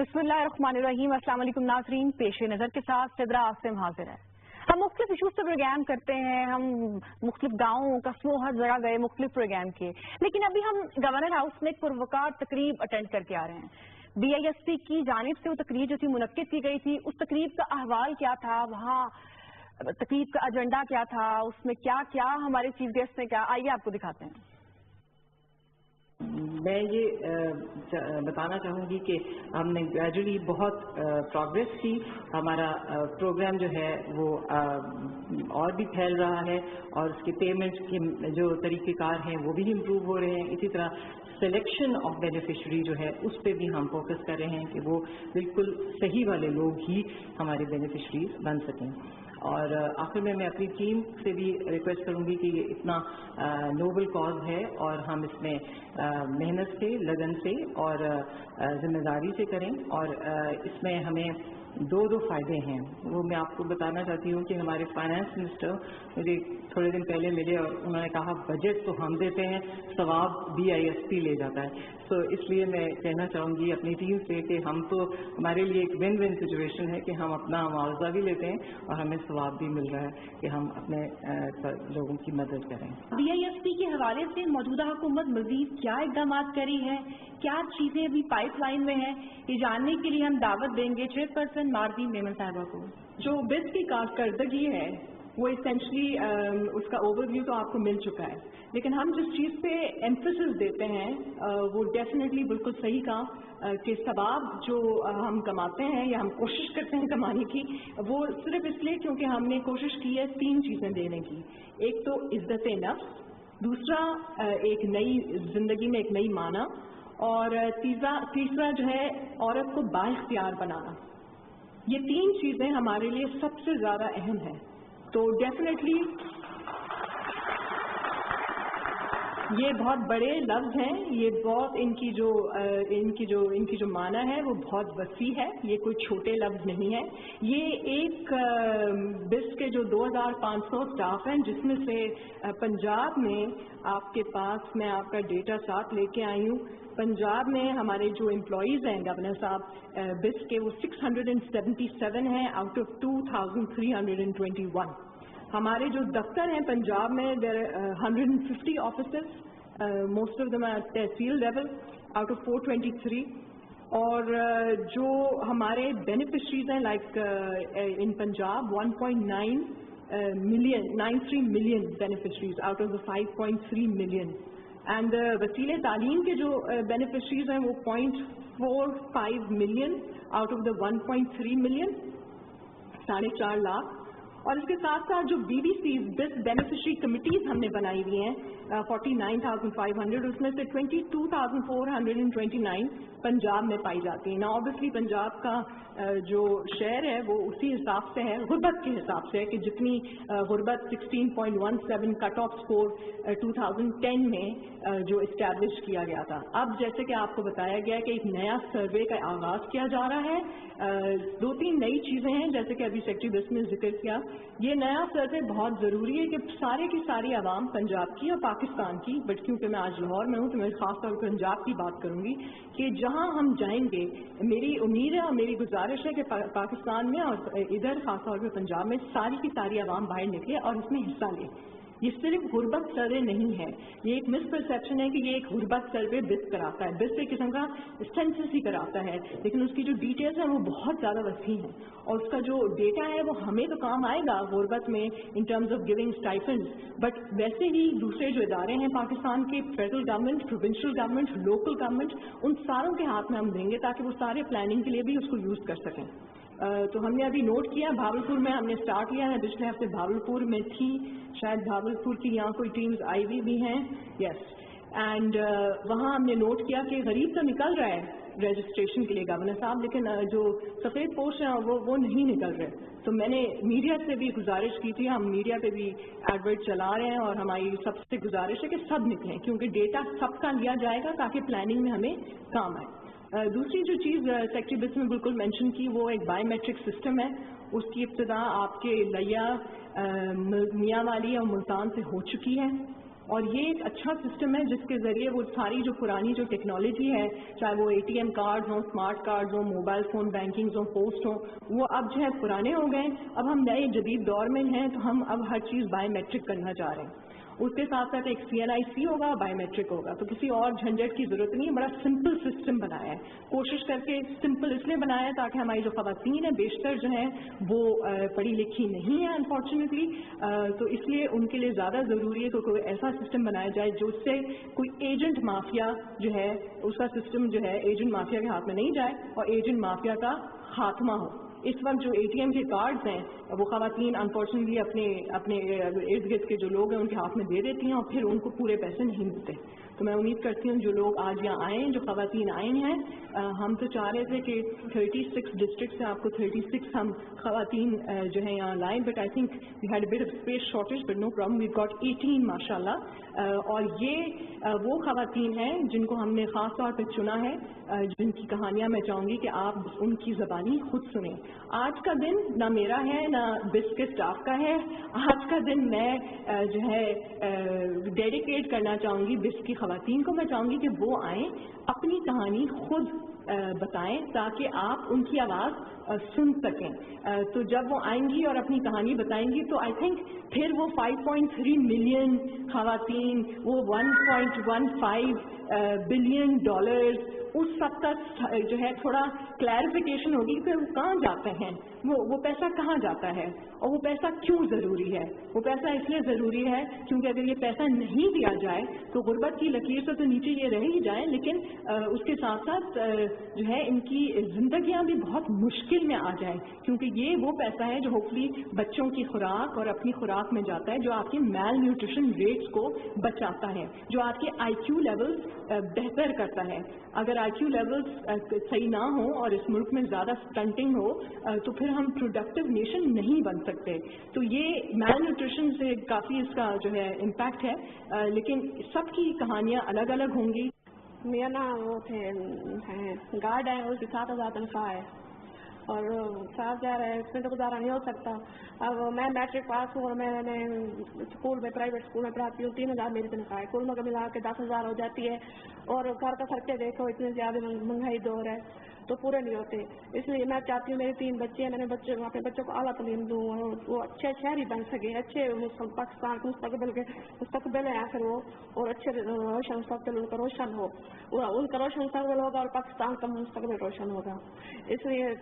بسم اللہ الرحمن الرحیم. السلام علیکم ناظرین. پیش نظر کے ساتھ صدرہ عاصم حاضر ہے. ہم مختلف ایشوز پہ پروگرام کرتے ہیں, ہم مختلف گاؤں قصبوں ہر جگہ گئے, مختلف پروگرام کیے, لیکن ابھی ہم گورنر ہاؤس میں ایک پروقار تقریب اٹینڈ کر کے آ رہے ہیں. BISP کی جانب سے وہ تقریب جو تھی منعقد کی گئی تھی, اس تقریب کا احوال کیا تھا, وہاں تقریب کا ایجنڈا کیا تھا, اس میں کیا کیا ہمارے چیف گیسٹ نے کیا, آئیے آپ کو دکھاتے ہیں. میں یہ بتانا چاہوں گی کہ ہم نے گریجولی بہت پروگریس کی. ہمارا پروگرام جو ہے وہ اور بھی پھیل رہا ہے اور اس کے پیمنٹ کے جو طریقہ کار ہیں وہ بھی امپروو ہو رہے ہیں. اسی طرح سلیکشن آف بینیفیشری جو ہے اس پہ بھی ہم فوکس کر رہے ہیں کہ وہ بالکل صحیح والے لوگ ہی ہمارے بینیفیشریز بن سکیں. اور آخر میں اپنی ٹیم سے بھی ریکویسٹ کروں گی کہ یہ اتنا نوبل کاز ہے اور ہم اس میں محنت سے, لگن سے اور ذمہ داری سے کریں. اور اس میں ہمیں دو فائدے ہیں, وہ میں آپ کو بتانا چاہتی ہوں کہ ہمارے فائنانس منسٹر مجھے تھوڑے دن پہلے ملے اور انہوں نے کہا بجٹ تو ہم دیتے ہیں, ثواب BISP لے جاتا ہے. تو اس لیے میں کہنا چاہوں گی اپنی ٹیم سے کہ ہم تو ہمارے لیے ایک ون ون سچویشن ہے کہ ہم اپنا معاوضہ بھی لیتے ہیں اور ہمیں ثواب بھی مل رہا ہے کہ ہم اپنے لوگوں کی مدد کریں. BISP کے حوالے سے موجودہ حکومت مزید کیا اقدامات کری ہیں, کیا چیزیں ابھی پائپ لائن میں ہیں, یہ جاننے کے لیے ہم دعوت دیں گے چیئرپرسن ماروین میمن صاحبہ کو. جو بس کی کارکردگی ہے وہ اسینشلی اس کا اوور ویو تو آپ کو مل چکا ہے, لیکن ہم جس چیز پہ ایمفیسس دیتے ہیں وہ ڈیفینیٹلی بالکل صحیح کہا کہ ثواب جو ہم کماتے ہیں یا ہم کوشش کرتے ہیں کمانے کی, وہ صرف اس لیے کیونکہ ہم نے کوشش کی ہے 3 چیزیں دینے کی. ایک تو عزت نفس, دوسرا ایک نئی زندگی میں ایک نئی معنی, اور تیسرا جو ہے عورت کو بااختیار بنانا. یہ 3 چیزیں ہمارے لیے سب سے زیادہ اہم ہیں. تو ڈیفینیٹلی یہ بہت بڑے لفظ ہیں, یہ بہت ان کی جو معنی ہے وہ بہت وسیع ہے, یہ کوئی چھوٹے لفظ نہیں ہے. یہ ایک بس کے جو 2500 اسٹاف ہیں جس میں سے پنجاب میں آپ کے پاس میں آپ کا ڈیٹا ساتھ لے کے آئی ہوں, پنجاب میں ہمارے جو امپلائیز ہیں گورنر صاحب بس کے وہ 677 ہیں آؤٹ آف 2321. ہمارے جو دفتر ہیں پنجاب میں there 150 offices, most of them at tehsil level out of 423. اور جو ہمارے بینیفیشریز ہیں like in Punjab 1.93 million beneficiaries out of the 5.3 million. And وسیلے تعلیم کے جو بینیفیشریز ہیں وہ 0.45 million out of the 1.3 million, 4.5 lakh. اور اس کے ساتھ ساتھ جو BBCs بس بینیفیشری کمیٹیز ہم نے بنائی ہوئی ہیں 49,500, اس میں سے 22,429 پنجاب میں پائی جاتی ہیں. نا اوبیسلی پنجاب کا جو شہر ہے وہ اسی حساب سے ہے, غربت کے حساب سے ہے کہ جتنی غربت 16.17 کٹ آف اسکور 2010 میں جو اسٹیبلش کیا گیا تھا. اب جیسے کہ آپ کو بتایا گیا کہ ایک نیا سروے کا آغاز کیا جا رہا ہے. 2-3 نئی چیزیں ہیں جیسے کہ ابھی سیکرٹری بس نے ذکر کیا. یہ نیا سروے بہت ضروری ہے کہ سارے کی ساری عوام پنجاب کی اور پاکستان کی, بٹ کیونکہ میں آج لاہور میں ہوں تو میں خاص طور پر پنجاب کی بات کروں گی کہ جہاں ہم جائیں گے, میری امید ہے اور میری گزارش ہے کہ پاکستان میں اور ادھر خاص طور پر پنجاب میں ساری کی ساری عوام باہر نکلے اور اس میں حصہ لے. یہ صرف غربت سروے نہیں ہے, یہ ایک مس پرسیپشن ہے کہ یہ ایک غربت سروے بس کراتا ہے. بس ایک قسم کا سینسس ہی کراتا ہے, لیکن اس کی جو ڈیٹیلز ہیں وہ بہت زیادہ وسیع ہیں اور اس کا جو ڈیٹا ہے وہ ہمیں تو کام آئے گا غربت میں in terms of giving stipend, but ویسے ہی دوسرے جو ادارے ہیں پاکستان کے, federal government, provincial government, local government, ان ساروں کے ہاتھ میں ہم دیں گے تاکہ وہ سارے پلاننگ کے لیے بھی اس کو یوز کر سکیں. تو ہم نے ابھی نوٹ کیا بھاولپور میں ہم نے اسٹارٹ کیا ہے, پچھلے ہفتے بھاولپور میں تھی, شاید بھاولپور کی یہاں کوئی ٹیمز آئی بھی ہیں. یس, اینڈ وہاں ہم نے نوٹ کیا کہ غریب تو نکل رہا ہے رجسٹریشن کے لیے گورنر صاحب, لیکن جو سفید پوش ہیں وہ نہیں نکل رہے. تو میں نے میڈیا سے بھی گزارش کی تھی, ہم میڈیا پہ بھی ایڈورٹ چلا رہے ہیں اور ہماری سب سے گزارش ہے کہ سب نکلیں کیونکہ ڈیٹا سب کا لیا جائے گا تاکہ پلاننگ میں ہمیں کام آئے. دوسری جو چیز سیکرٹری بس میں بالکل مینشن کی وہ ایک بایو میٹرک سسٹم ہے. اس کی ابتدا آپ کے لیا میاں والی اور ملتان سے ہو چکی ہے. اور یہ ایک اچھا سسٹم ہے جس کے ذریعے وہ ساری جو پرانی جو ٹیکنالوجی ہے، چاہے وہ ATM کارڈز ہوں، اسمارٹ کارڈز ہوں، موبائل فون بینکنگز ہوں، پوسٹ ہوں، وہ اب جو ہے پرانے ہو گئے. اب ہم نئے جدید دور میں ہیں تو ہم اب ہر چیز بایو میٹرک کرنا چاہ رہے ہیں. اس کے ساتھ ساتھ ایک CNIC ہوگا، بایو میٹرک ہوگا. تو کسی اور جھنجھٹ کی ضرورت نہیں ہے. بڑا سمپل سسٹم بنایا ہے، کوشش کر کے سمپل اس لیے بنایا ہے تاکہ ہماری جو خواتین ہیں بیشتر جو ہیں وہ پڑھی لکھی نہیں ہیں انفارچونیٹلی. تو اس لیے ان کے لیے زیادہ ضروری ہے کہ کوئی ایسا سسٹم بنایا جائے جو اس سے کوئی ایجنٹ مافیا جو ہے اس کا سسٹم جو ہے ایجنٹ مافیا کے ہاتھ میں نہیں جائے اور ایجنٹ مافیا کا خاتمہ ہو. اس وقت جو ATM کے کارڈز ہیں وہ خواتین انفارچونیٹلی اپنے ارد گرد کے جو لوگ ہیں ان کے ہاتھ میں دے دیتی ہیں اور پھر ان کو پورے پیسے نہیں ملتے. تو میں امید کرتی ہوں جو لوگ آج یہاں آئے ہیں، جو خواتین آئی ہیں، ہم تو چاہ رہے تھے کہ 36 ڈسٹرکٹ سے آپ کو 36 ہم خواتین جو ہیں یہاں لائیں، but I think we had a bit of space shortage, but no problem, we got 18 ماشاء اللہ. اور یہ وہ خواتین ہیں جن کو ہم نے خاص طور پہ چنا ہے، جن کی کہانیاں میں چاہوں گی کہ آپ ان کی زبانی خود سنیں. آج کا دن نہ میرا ہے نہ بس کے اسٹاف کا ہے. آج کا دن میں جو ہے ڈیڈیکیٹ کرنا چاہوں گی بس کی خواتین کو. میں چاہوں گی کہ وہ آئیں، اپنی کہانی خود بتائیں تاکہ آپ ان کی آواز سن سکیں. تو جب وہ آئیں گی اور اپنی کہانی بتائیں گی تو آئی تھنک پھر وہ 5.3 ملین خواتین، وہ 1.15 بلین ڈالرز، اس سب کا جو ہے تھوڑا کلیریفیکیشن ہوگی کہ وہ کہاں جاتے ہیں، وہ پیسہ کہاں جاتا ہے اور وہ پیسہ کیوں ضروری ہے. وہ پیسہ اس لیے ضروری ہے کیونکہ اگر یہ پیسہ نہیں دیا جائے تو غربت کی لکیر سے تو نیچے یہ رہ ہی جائیں، لیکن اس کے ساتھ ساتھ جو ہے ان کی زندگیاں بھی بہت مشکل میں آ جائیں، کیونکہ یہ وہ پیسہ ہے جو ہوپفلی بچوں کی خوراک اور اپنی خوراک میں جاتا ہے، جو آپ کے میل نیوٹریشن ریٹس کو بچاتا ہے، جو آپ کے IQ لیولز بہتر کرتا ہے. اگر IQ لیولز صحیح نہ ہوں اور اس ملک میں زیادہ اسٹنٹنگ ہو تو پھر ہم پروڈکٹیو نیشن نہیں بن سکتے. تو یہ میل نیوٹریشن سے کافی اس کا جو ہے امپیکٹ ہے، لیکن سب کی کہانیاں الگ الگ ہوں گی. میرا نام وہ تھے گارڈ ہے، اس کی 7,000 تنخواہ ہے اور 7,000 ہے، اس میں تو گزارا نہیں ہو سکتا. اب میں میٹرک پاس ہوں اور میں نے اسکول میں پرائیویٹ اسکول میں پڑھاتی ہوں. 3,000 میری تنخواہ ہے، کل مگر ملا کے 10,000 ہو جاتی ہے. اور گھر کا خرچے دیکھو، اتنے زیادہ مہنگائی دور ہے تو پورے نہیں ہوتے. اس لیے میں چاہتی ہوں میرے 3 بچے ہیں، میں نے اپنے بچوں کو اعلیٰ تعلیم دوں اور وہ اچھے شہری بن سکے، اچھے پاکستان کے مستقبل ہے آخر وہ، اور اچھے روشن مستقبل ان کا روشن ہو، ان کا روشن مستقبل ہوگا اور پاکستان کا مستقبل روشن ہوگا. اس لیے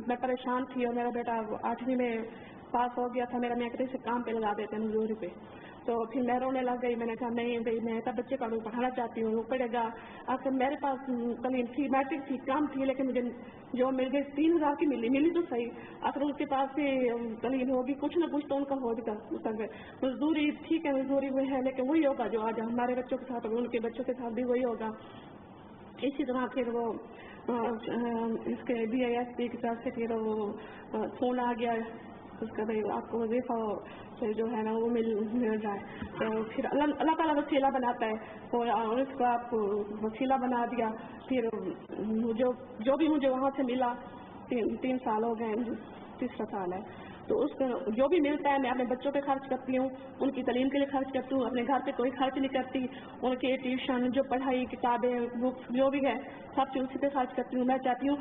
میں پریشان تھی اور میرا بیٹا 8ویں میں پاس ہو گیا تھا میرا. میں کسی سے کام پہ لگا دیتے ہیں مزدوری پہ، تو پھر میں رونے لگ گئی. میں نے کہا نہیں بھائی میں ایسا بچے کا پڑھانا چاہتی ہوں، وہ پڑھے گا. آخر میرے پاس تعلیم تھی، میٹرک تھی، کام تھی، لیکن مجھے جو مل گئی 3,000 کی ملی تو صحیح. آخر اس کے پاس بھی تعلیم ہوگی، کچھ نہ کچھ تو ان کا ہوگا. مزدوری ٹھیک ہے، مزدوری وہ ہے لیکن وہی ہوگا جو آج ہمارے بچوں کے ساتھ ان کے بچوں کے ساتھ بھی وہی ہوگا. اسی طرح پھر وہ اس کے BISP کی طرف سے پھر وہ فون آ گیا اس کا بھائی آپ کو وظیفہ جو ہے نا وہ مل جائے. تو پھر اللہ تعالیٰ وسیلہ بناتا ہے اور اس کو آپ وسیلہ بنا دیا. پھر جو بھی مجھے وہاں سے ملا 3 سال ہو گئے، 3را سال ہے. تو اس کو جو بھی ملتا ہے میں اپنے بچوں پہ خرچ کرتی ہوں، ان کی تعلیم کے لیے خرچ کرتی ہوں. اپنے گھر پہ کوئی خرچ نہیں کرتی، ان کے ٹیوشن جو پڑھائی کتابیں بکس جو بھی ہے سب چیز اسی پہ خرچ کرتی ہوں. میں چاہتی ہوں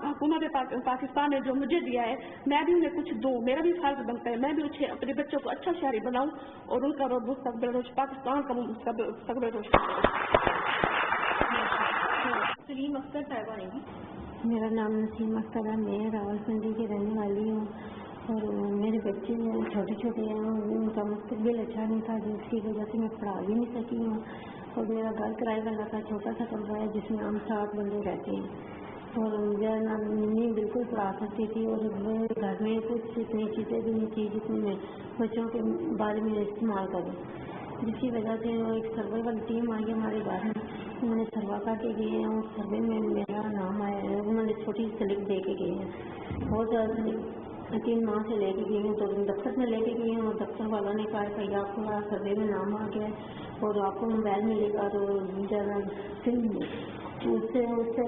حکومت پاکستان نے جو مجھے دیا ہے میں بھی انہیں کچھ دوں، میرا بھی فرض بنتا ہے میں بھی اپنے بچوں کو اچھا شہری بناؤں اور ان کا مستقبل روشن، پاکستان کا مستقبل روشن. سلیم اختر صاحبہ نہیں. میرا نام نسیم اختر ہے، میں راولپنڈی کی رہنے والی ہوں اور میرے بچے چھوٹے چھوٹے ہیں، ان کا مستقبل اچھا نہیں تھا جس کی وجہ سے میں پڑھا بھی نہیں سکی ہوں. اور میرا گھر کرایہ والا کا چھوٹا سا کمرہ ہے جس میں ہم 7 بندے رہتے ہیں اور میرا نام نہیں بالکل پڑھا سکتی تھی اور گھر میں کچھ اتنی چیزیں بھی نہیں تھی جتنی میں بچوں کے بارے میں استعمال کروں، جس کی وجہ سے ایک سروے والی ٹیم آئی ہمارے گھر میں. انہوں نے سروا کر کے گئے ہیں اور سروے میں میرا نام آیا ہے. انہوں نے چھوٹی سلپ دے کے گئے ہیں، بہت زیادہ 3 ماہ سے لے کے گئے ہیں. تو دفتر میں لے کے گئے ہیں اور دفتر والوں نے کہا کہ آپ کو سروے میں نام آ گیا ہے اور آپ کو موبائل ملے گا. تو زیادہ اس سے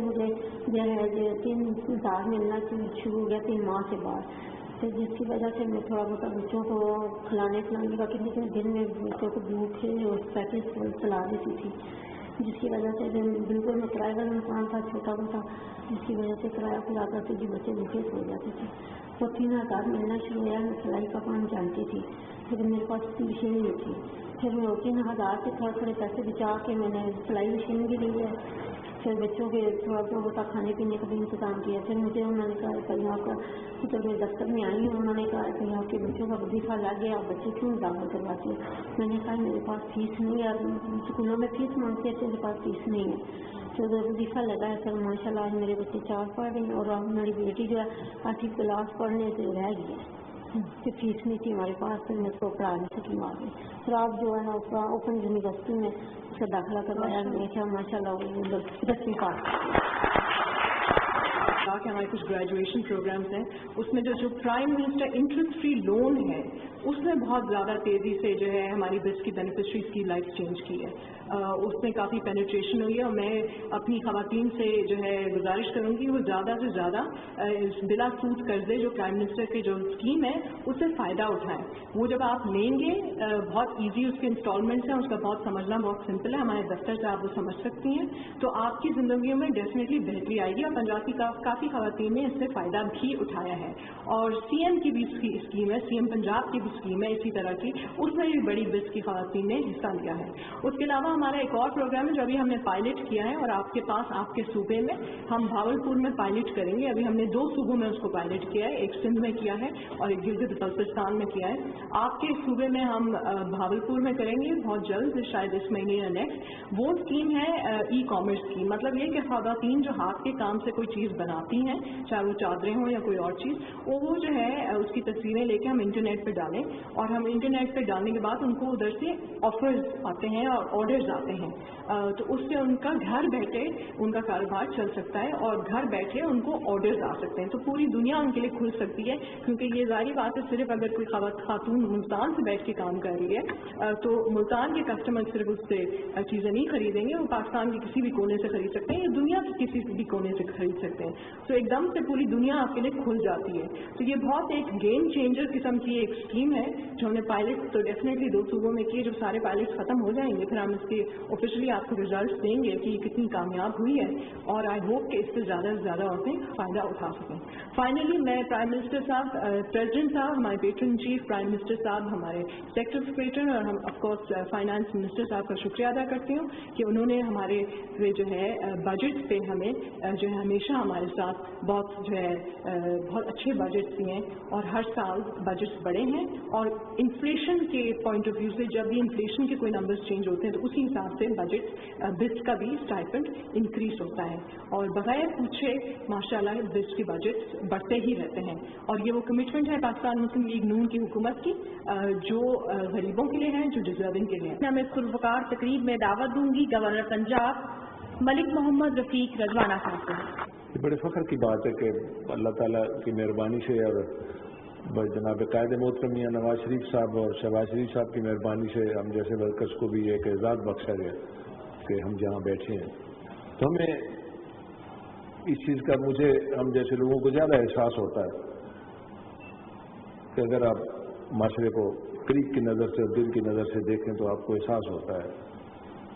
مجھے جو ہے 3,000 ملنا شروع ہو گیا 3 ماہ کے بعد. تو جس کی وجہ سے میں تھوڑا بہت بچوں کو کھلانے کا کتنے دن میں بچوں کو بھوکے اور پیکٹ چلا دیتی تھی، جس کی وجہ سے بالکل میں کرایہ کا مکان تھا چھوٹا موٹا، جس کی وجہ سے کرایہ کھلا کرتی تھی، بچے بھوکے سو جاتے تھے. تو 3000 ملنا شروع ہوا. میں سلائی کا کام جانتی تھی لیکن میرے پاس مشین نہیں تھی. پھر میں 3000 سے تھوڑے تھوڑے پیسے بچا کے میں نے سلائی مشین بھی لی ہے. پھر بچوں کے تھوڑا بہت کھانے پینے کا بھی انتظام کیا. پھر مجھے انہوں نے کہا کہ آپ کا جب میں دفتر میں آئی ہوں انہوں نے کہا کہ آپ کے بچوں کا وظیفہ لگ گیا، آپ بچے کیوں داخل کرواتے ہیں؟ میں نے کہا میرے پاس فیس نہیں ہے، اسکولوں میں فیس مانگتے ہیں، میرے پاس فیس نہیں ہے. تو وظیفہ لگا ہے سر. ماشاء اللہ آج میرے بچے 4 پڑھ رہے ہیں اور میری بیٹی جو ہے 8ویں کلاس پڑھنے سے رہ گئی ہے کہ فیس نہیں تھی ہمارے پاس، تو میں اس کو پڑھا نہیں سکی وہاں. پھر آپ جو ہے نا اوپن یونیورسٹی میں اس کا داخلہ کروایا. میں کیا ماشاء اللہ 10ویں پاس کہ ہمارے کچھ گریجویشن پروگرامس ہیں، اس میں جو prime minister interest free loan ہے اس میں بہت زیادہ تیزی سے جو ہے ہماری بس کی بینیفیشریز کی لائف چینج کی ہے. اس میں کافی پینیٹریشن ہوئی ہے اور میں اپنی خواتین سے جو ہے گزارش کروں گی وہ زیادہ سے زیادہ بلا سود قرضے جو پرائم منسٹر کی جو اسکیم ہے اس سے فائدہ اٹھائیں. وہ جب آپ لیں گے بہت ایزی اس کے انسٹالمنٹس ہیں، اس کا بہت سمجھنا بہت سمپل ہے. ہمارے دفتر سے آپ وہ سمجھ سکتی ہیں تو آپ کی زندگیوں میں ڈیفینیٹلی بہتری آئے گی. اور پنجاب کی کافی خواتین نے اس سے فائدہ بھی اٹھایا ہے. اور سی ایم کی بھی اسکیم ہے، سی ایم پنجاب کی بھی اسکیم ہے اسی طرح کی، اس میں بھی بڑی بس کی خواتین نے حصہ لیا ہے. اس کے علاوہ ہمارا ایک اور پروگرام ہے جو ابھی ہم نے پائلٹ کیا ہے اور آپ کے پاس آپ کے صوبے میں ہم بھاولپور میں پائلٹ کریں گے. ابھی ہم نے 2 صوبوں میں اس کو پائلٹ کیا ہے، ایک سندھ میں کیا ہے اور ایک گلگت بلتستان میں کیا ہے. آپ کے صوبے میں ہم بھاولپور میں کریں گے بہت جلد، شاید اس مہینے یا نیکسٹ. وہ اسکیم ہے ای کامرس کی. مطلب یہ کہ خواتین جو ہاتھ کے کام سے کوئی چیز بناتی ہیں، چاہے وہ چادریں ہوں یا کوئی اور چیز، وہ جو ہے اس کی تصویریں لے کے ہم انٹرنیٹ پہ ڈالیں اور ہم انٹرنیٹ پہ ڈالنے کے بعد ان کو ادھر سے آفرز آتے ہیں اور آرڈرز آتے ہیں. تو اس سے ان کا گھر بیٹھے ان کا کاروبار چل سکتا ہے اور گھر بیٹھے ان کو آرڈرز آ سکتے ہیں. تو پوری دنیا ان کے لیے کھل سکتی ہے کیونکہ یہ ظاہری بات ہے صرف اگر کوئی خاتون ملتان سے بیٹھ کے کام کر رہی ہے تو ملتان کے کسٹمر صرف اس سے چیزیں نہیں خریدیں گے، وہ پاکستان کے کسی بھی کونے سے خرید سکتے ہیں یا دنیا کے کسی بھی کونے سے خرید سکتے ہیں. تو ایک دم سے پوری دنیا آپ کے لیے کھل جاتی ہے. تو یہ بہت ایک گیم چینجر قسم کی ایک اسکیم ہے جو ہم نے پائلٹ تو ڈیفینیٹلی 2 صوبوں میں کیے. جب سارے پائلٹ ختم ہو جائیں گے پھر ہم اس کے آفیشلی آپ کو ریزلٹس دیں گے کہ یہ کتنی کامیاب ہوئی ہے اور آئی ہوپ کہ اس سے زیادہ سے زیادہ عورتیں فائدہ اٹھا سکیں. فائنلی میں پرائم منسٹر صاحب، پریزیڈنٹ صاحب، ہمارے پیٹرن چیف پرائم منسٹر صاحب، ہمارے سیکٹر سیکریٹری اور ہم آف کورس فائنانس منسٹر صاحب کا شکریہ ادا کرتی ہوں کہ انہوں نے ہمارے جو ہے بجٹ پہ ہمیں جو ہے ہمیشہ ہمارے ساتھ بہت جو ہے بہت اچھے بجٹ دیے ہیں اور ہر سال بجٹس بڑے ہیں. اور انفلیشن کے پوائنٹ آف ویو سے جب بھی انفلیشن کے کوئی نمبرز چینج ہوتے ہیں تو اسی حساب سے بجٹ بس کا بھی اسٹائپنڈ انکریز ہوتا ہے اور بغیر پوچھے ماشاءاللہ بس کے بجٹ بڑھتے ہی رہتے ہیں. اور یہ وہ کمٹمنٹ ہے پاکستان مسلم لیگ نون کی حکومت کی جو غریبوں کے لیے ہے، جو ڈیزرونگ کے لیے ہے. میں اس پروقار تقریب میں دعوت دوں گی گورنر پنجاب ملک محمد رفیق رضوانہ صاحب کو. یہ بڑے فخر کی بات ہے کہ اللہ تعالیٰ کی مہربانی سے اور جناب قائد محترم میاں نواز شریف صاحب اور شہباز شریف صاحب کی مہربانی سے ہم جیسے ورکرز کو بھی ایک اعزاز بخشا گیا کہ ہم جہاں بیٹھے ہیں. تو ہمیں اس چیز کا ہم جیسے لوگوں کو زیادہ احساس ہوتا ہے کہ اگر آپ معاشرے کو قریب کی نظر سے اور دل کی نظر سے دیکھیں تو آپ کو احساس ہوتا ہے.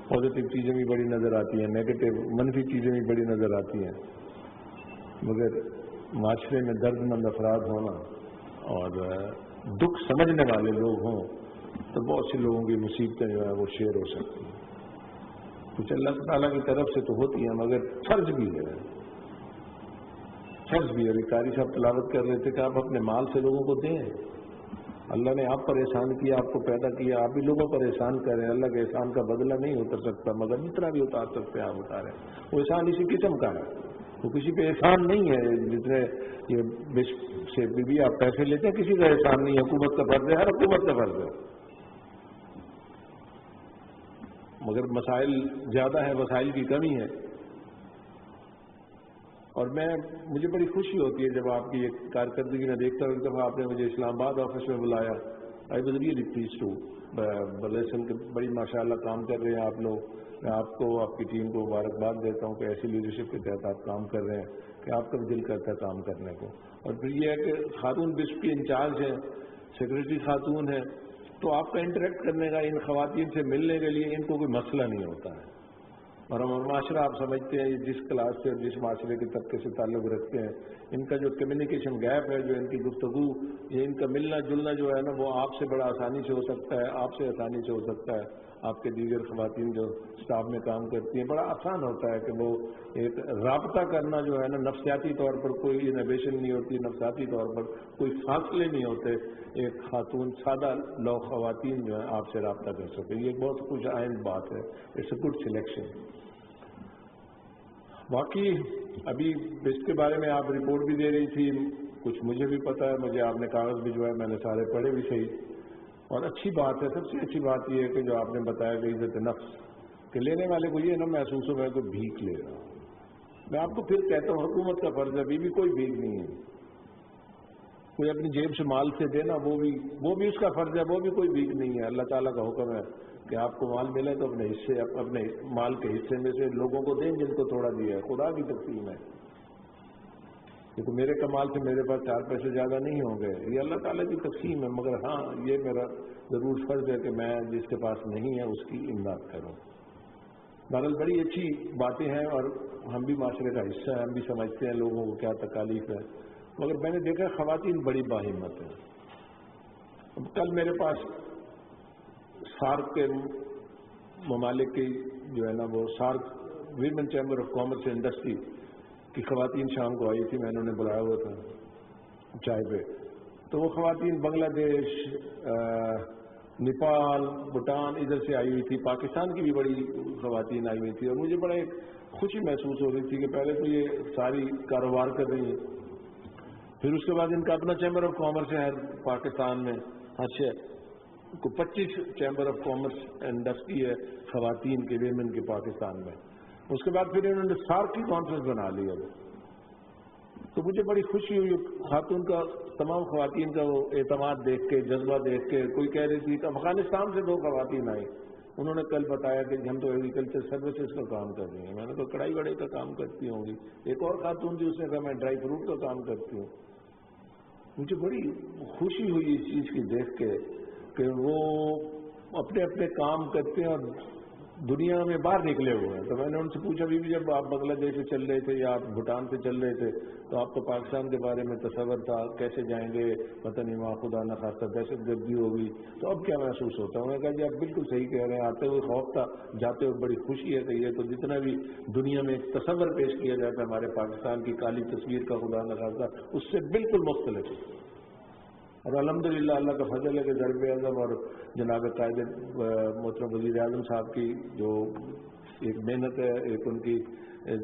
پازیٹیو چیزیں بھی بڑی نظر آتی ہیں، نیگیٹو منفی چیزیں بھی بڑی نظر آتی ہیں، مگر معاشرے میں درد مند افراد ہونا اور دکھ سمجھنے والے لوگ ہوں تو بہت سے لوگوں کی مصیبتیں جو ہے وہ شیئر ہو سکتی ہیں. کچھ اللہ تعالیٰ کی طرف سے تو ہوتی ہیں مگر فرض بھی ہے. ابھی قاری صاحب تلاوت کر رہے تھے کہ آپ اپنے مال سے لوگوں کو دیں. اللہ نے آپ پر احسان کیا، آپ کو پیدا کیا، آپ بھی لوگوں پر احسان کریں. اللہ کے احسان کا بدلہ نہیں اتر سکتا مگر جتنا بھی اتار سکتے ہیں آپ اتاریں. وہ احسان اسی قسم کا ہے، وہ کسی پہ احسان نہیں ہے. جتنے یہ سے بھی آپ پیسے لیتے ہیں کسی کا احسان نہیں ہے، حکومت کا فرض ہے، ہر حکومت کا فرض ہے. مگر مسائل زیادہ ہیں، وسائل کی کمی ہے. اور مجھے بڑی خوشی ہوتی ہے جب آپ کی ایک کارکردگی میں دیکھتا ہوں. ایک دفعہ آپ نے مجھے اسلام آباد آفس میں بلایا. I was really pleased to بلیسن کے بڑی ماشاء اللہ کام کر رہے ہیں آپ لوگ. میں آپ کو آپ کی ٹیم کو مبارکباد دیتا ہوں کہ ایسی لیڈرشپ کے تحت آپ کام کر رہے ہیں کہ آپ کا بھی دل کرتا ہے کام کرنے کو. اور پھر یہ ہے کہ خاتون بسپ کی انچارج ہیں, سیکرٹری خاتون ہیں, تو آپ کا انٹریکٹ کرنے کا, ان خواتین سے ملنے کے لیے ان کو کوئی مسئلہ نہیں ہوتا ہے. اور ہم معاشرہ آپ سمجھتے ہیں جس کلاس سے اور جس معاشرے کے طبقے سے تعلق رکھتے ہیں, ان کا جو کمیونیکیشن گیپ ہے, جو ان کی گفتگو, یہ ان کا ملنا جلنا جو ہے نا, وہ آپ سے بڑا آسانی سے ہو سکتا ہے, آپ سے آسانی سے ہو سکتا ہے. آپ کے دیگر خواتین جو اسٹاف میں کام کرتی ہیں, بڑا آسان ہوتا ہے کہ وہ ایک رابطہ کرنا جو ہے نا, نفسیاتی طور پر کوئی انہیبیشن نہیں ہوتی, نفسیاتی طور پر کوئی فاصلے نہیں ہوتے. ایک خاتون سادہ لو خواتین جو ہیں آپ سے رابطہ کر سکتے, یہ بہت خوش آئند بات ہے. It's a good selection. باقی ابھی اس کے بارے میں آپ رپورٹ بھی دے رہی تھی, کچھ مجھے بھی پتا ہے, مجھے آپ نے کاغذ بھجوائے, میں نے سارے پڑھے بھی صحیح. اور اچھی بات ہے, سب سے اچھی بات یہ ہے کہ جو آپ نے بتایا کہ عزت نفس کہ لینے والے کو یہ نہ محسوس ہو میں کوئی بھیک لے رہا ہوں. میں آپ کو پھر کہتا ہوں حکومت کا فرض ہے, ابھی بھی کوئی بھیک نہیں ہے. کوئی اپنی جیب سے مال سے دینا وہ بھی اس کا فرض ہے, وہ بھی کوئی بھیک نہیں ہے. اللہ تعالیٰ کا حکم ہے کہ آپ کو مال ملے تو اپنے حصے, اپنے مال کے حصے میں سے لوگوں کو دیں جن کو تھوڑا دیا ہے. خدا کی تقسیم ہے, کیونکہ میرے کمال سے میرے پاس 4 پیسے زیادہ نہیں ہوں گے, یہ اللہ تعالیٰ کی تقسیم ہے. مگر ہاں یہ میرا ضرور فرض ہے کہ میں جس کے پاس نہیں ہے اس کی امداد کروں. بہرحال بڑی اچھی باتیں ہیں اور ہم بھی معاشرے کا حصہ ہیں, ہم بھی سمجھتے ہیں لوگوں کو کیا تکالیف ہے. مگر میں نے دیکھا خواتین بڑی باہمت ہیں. کل میرے پاس سارک کے ممالک کی جو ہے نا وہ SAARC women chamber of commerce industry کی خواتین شام کو آئی تھی, میں نے انہیں بلایا ہوا تھا چائے پہ. تو وہ خواتین بنگلہ دیش, نیپال, بھوٹان ادھر سے آئی ہوئی تھی, پاکستان کی بھی بڑی خواتین آئی ہوئی تھی. اور مجھے بڑا ایک خوشی محسوس ہو رہی تھی کہ پہلے تو یہ ساری کاروبار کر رہی ہیں, پھر اس کے بعد ان کا اپنا چیمبر آف کامرس ہے پاکستان میں, ہر شہر کو 25 چیمبر آف کامرس انڈسٹری ہے خواتین کے, ویمن کے پاکستان میں. اس کے بعد پھر انہوں نے سارک کی کانفرنس بنا لی. تو مجھے بڑی خوشی ہوئی خاتون کا, تمام خواتین کا وہ اعتماد دیکھ کے, جذبہ دیکھ کے. کوئی کہہ رہی تھی کہ افغانستان سے 2 خواتین آئی, انہوں نے کل بتایا کہ ہم تو ایگریکلچر سروسز کا کام کر رہی ہیں. میں نے تو کڑھائی وڑائی کا کام کرتی ہوں گی. ایک اور خاتون تھی, اس نے کہا میں ڈرائی فروٹ کا کام کرتی ہوں. مجھے بڑی خوشی ہوئی اس چیز کی دیکھ کے کہ وہ اپنے اپنے کام کرتے ہیں اور دنیا میں باہر نکلے ہوئے ہیں. تو میں نے ان سے پوچھا بھی جب آپ بنگلہ دیش سے چل رہے تھے یا آپ بھوٹان سے چل رہے تھے تو آپ کو پاکستان کے بارے میں تصور تھا, کیسے جائیں گے, پتہ نہیں وہاں خدا نہ خاصہ دہشت گردی ہوگی, تو اب کیا محسوس ہوتا ہے؟ انہوں نے کہا جی آپ بالکل صحیح کہہ رہے ہیں, آتے ہوئے خوف تھا, جاتے ہوئے بڑی خوشی ہے کہ یہ تو جتنا بھی دنیا میں ایک تصور پیش کیا جاتا ہے ہمارے پاکستان کی کالی تصویر کا خدا نہ خاصہ, اس سے بالکل مختلف ہے. اور الحمدللہ اللہ کا فضل ہے کہ ضرب اعظم اور جناب قائد محترم وزیر اعظم صاحب کی جو ایک محنت ہے, ایک ان کی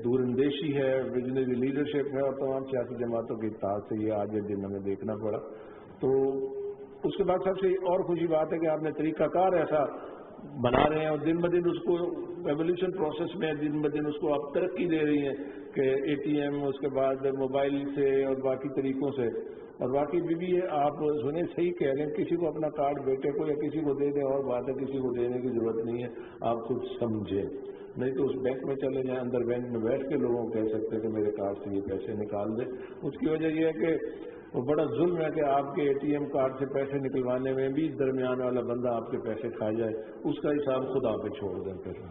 دور اندیشی ہے, ویژنری لیڈرشپ ہے, اور تمام سیاسی جماعتوں کی اتحاد سے یہ آج یہ دن ہمیں دیکھنا پڑا. تو اس کے بعد سب سے اور خوشی بات ہے کہ آپ نے طریقہ کار ایسا بنا رہے ہیں اور دن بدن اس کو ایولیوشن پروسیس میں دن بدن اس کو آپ ترقی دے رہی ہیں کہ اے ٹی ایم, اس کے بعد موبائل سے اور باقی طریقوں سے. اور باقی بھی آپ سنیں صحیح کہہ رہے ہیں, کسی کو اپنا کارڈ بیٹے کو یا کسی کو دے دیں اور بات ہے, کسی کو دینے کی ضرورت نہیں ہے, آپ خود سمجھیں. نہیں تو اس بینک میں چلے جائیں, اندر بینک میں بیٹھ کے لوگوں کو کہہ سکتے ہیں کہ میرے کارڈ سے یہ پیسے نکال دیں. اس کی وجہ یہ ہے کہ وہ بڑا ظلم ہے کہ آپ کے اے ٹی ایم کارڈ سے پیسے نکلوانے میں بھی درمیان والا بندہ آپ کے پیسے کھا جائے. اس کا حساب خدا پہ چھوڑ دیں. پھر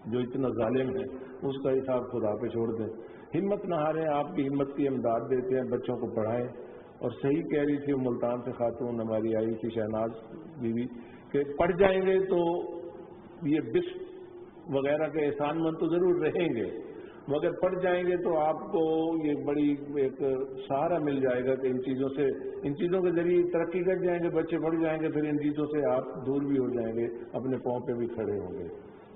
جو اتنا ظالم ہے اس کا حساب خدا پہ چھوڑ دیں. ہمت نہ ہاریں, آپ کی ہمت کی امداد دیتے ہیں, بچوں کو پڑھائیں. اور صحیح کہہ رہی تھی ملتان سے خاتون ہماری آئی تھی شہناز بیوی کہ پڑھ جائیں گے تو یہ بس وغیرہ کے احسان مند تو ضرور رہیں گے, مگر پڑھ جائیں گے تو آپ کو یہ بڑی ایک سہارا مل جائے گا کہ ان چیزوں کے ذریعے ترقی کر جائیں گے, بچے پڑھ جائیں گے, پھر ان چیزوں سے آپ دور بھی ہو جائیں گے, اپنے پاؤں پہ بھی کھڑے ہوں گے.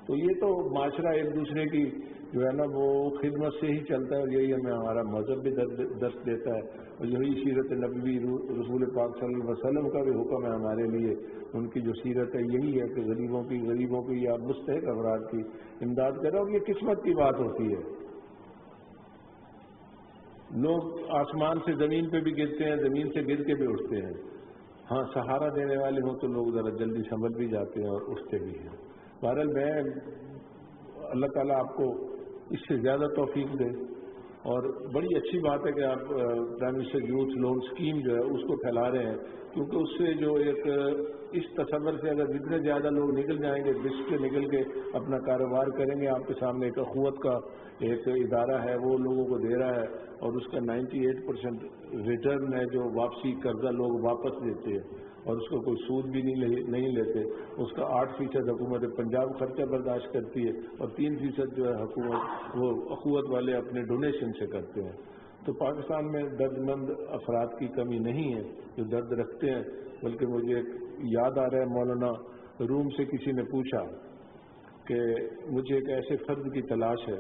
تو یہ تو معاشرہ ایک دوسرے کی جو ہے نا وہ خدمت سے ہی چلتا ہے, اور یہی ہمیں ہمارا مذہب بھی درس دیتا ہے, اور یہی سیرت نبوی رسول پاک صلی اللہ علیہ وسلم کا بھی حکم ہے ہمارے لیے. ان کی جو سیرت ہے یہی ہے کہ غریبوں کی یا مستحق افراد کی امداد کریں. اور یہ قسمت کی بات ہوتی ہے. لوگ آسمان سے زمین پہ بھی گرتے ہیں, زمین سے گر کے بھی اٹھتے ہیں. ہاں سہارا دینے والے ہوں تو لوگ ذرا جلدی سنبھل بھی جاتے ہیں اور اٹھتے بھی ہیں. بہرحال میں اللہ تعالیٰ آپ کو اس سے زیادہ توفیق دے. اور بڑی اچھی بات ہے کہ آپ prime minister youth loan scheme جو ہے اس کو پھیلا رہے ہیں, کیونکہ اس سے جو ایک اس تصور سے اگر جتنے زیادہ لوگ نکل جائیں گے, بس سے نکل کے اپنا کاروبار کریں گے, آپ کے سامنے ایک اخوت کا ایک ادارہ ہے وہ لوگوں کو دے رہا ہے, اور اس کا 98% ریٹرن ہے جو واپسی قرضہ لوگ واپس دیتے ہیں, اور اس کو کوئی سود بھی نہیں لیتے. اس کا 8% حکومت پنجاب خرچہ برداشت کرتی ہے, اور 3% جو ہے حکومت وہ اخوت والے اپنے ڈونیشن سے کرتے ہیں. تو پاکستان میں درد مند افراد کی کمی نہیں ہے جو درد رکھتے ہیں, بلکہ مجھے یاد آ رہا ہے مولانا روم سے کسی نے پوچھا کہ مجھے ایک ایسے فرد کی تلاش ہے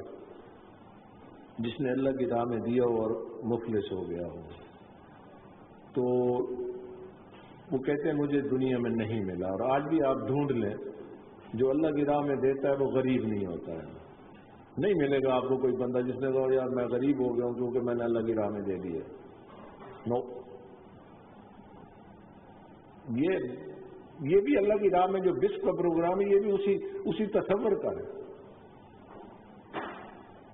جس نے اللہ کی راہ میں دیا ہو اور مفلس ہو گیا ہو. تو وہ کہتے ہیں مجھے دنیا میں نہیں ملا, اور آج بھی آپ ڈھونڈ لیں جو اللہ کی راہ میں دیتا ہے وہ غریب نہیں ہوتا ہے. نہیں ملے گا آپ کو کوئی بندہ جس نے کہا یار میں غریب ہو گیا ہوں کیونکہ میں نے اللہ کی راہ میں دے دی ہے. نو, یہ بھی اللہ کی راہ میں جو بسپ کا پروگرام ہے یہ بھی اسی تصور کا ہے.